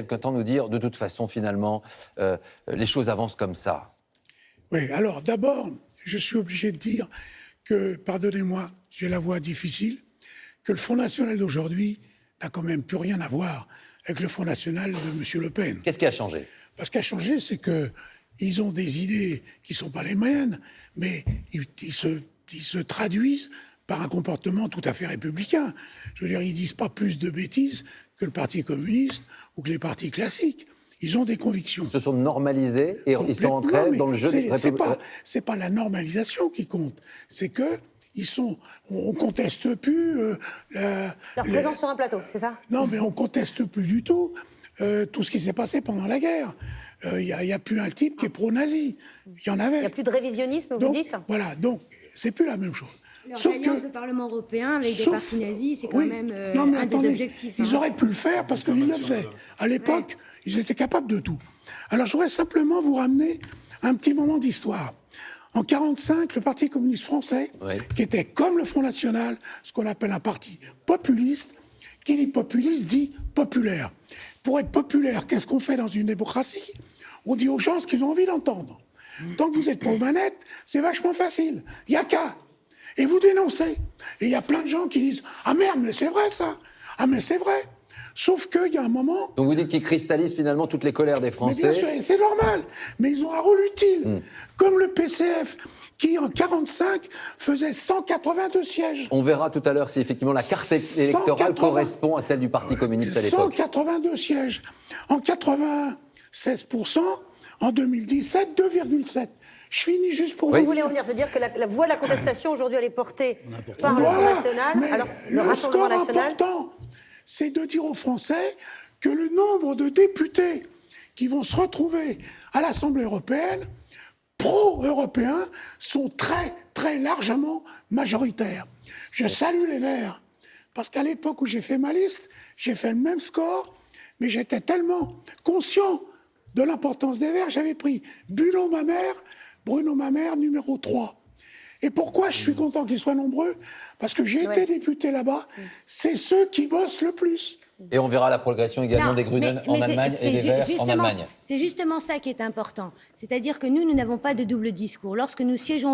Quelque temps nous dire, de toute façon, finalement, les choses avancent comme ça. Oui, alors d'abord, je suis obligé de dire que, pardonnez-moi, j'ai la voix difficile, que le Front National d'aujourd'hui n'a quand même plus rien à voir avec le Front National de M. Le Pen. Qu'est-ce qui a changé? Ce qui a changé, c'est qu'ils ont des idées qui ne sont pas les miennes, mais ils se traduisent par un comportement tout à fait républicain. Je veux dire, ils ne disent pas plus de bêtises que le Parti communiste ou que les partis classiques. Ils ont des convictions. Ils se sont normalisés et ils sont entrés dans le jeu des républicains. C'est pas la normalisation qui compte, c'est que on conteste plus leur présence sur un plateau, c'est ça? Non, mais on conteste plus du tout tout ce qui s'est passé pendant la guerre. Il y a plus un type qui est pro-nazi. Il y en avait. Il n'y a plus de révisionnisme, vous donc, dites? Voilà, donc c'est plus la même chose. Sauf que le Parlement européen avec des partis nazis, c'est quand même un des objectifs. Ils auraient pu le faire parce qu'ils le faisaient. À l'époque, ils étaient capables de tout. Alors, je voudrais simplement vous ramener un petit moment d'histoire. En 1945, le Parti communiste français, qui était comme le Front National, ce qu'on appelle un parti populiste, qui dit populiste dit populaire. Pour être populaire, qu'est-ce qu'on fait dans une démocratie? On dit aux gens ce qu'ils ont envie d'entendre. Tant que vous n'êtes pas aux manettes, c'est vachement facile. Il n'y a qu'à. Et vous dénoncez. Et il y a plein de gens qui disent « Ah merde, mais c'est vrai ça !»« Ah mais c'est vrai !» Sauf qu'il y a un moment... Donc vous dites qu'ils cristallisent finalement toutes les colères des Français. Mais bien sûr, c'est normal. Mais ils ont un rôle utile. Comme le PCF, qui en 1945 faisait 182 sièges. On verra tout à l'heure si effectivement la carte électorale correspond à celle du Parti communiste à l'époque. 182 sièges. En 96%, en 2017, 2,7%. Je finis juste pour vous voulez en venir, dire que la voix de la contestation aujourd'hui elle est portée par le Front National. Mais alors, le score important, c'est de dire aux Français que le nombre de députés qui vont se retrouver à l'Assemblée européenne, pro-européens, sont très, très largement majoritaires. Je salue les Verts, parce qu'à l'époque où j'ai fait ma liste, j'ai fait le même score, mais j'étais tellement conscient de l'importance des Verts, j'avais pris Bruno Mamère, numéro 3. Et pourquoi je suis content qu'ils soient nombreux? Parce que j'ai été député là-bas, c'est ceux qui bossent le plus. Et on verra la progression également des Grünen en Allemagne et des Verts en Allemagne. C'est justement ça qui est important. C'est-à-dire que nous n'avons pas de double discours. Lorsque nous siégeons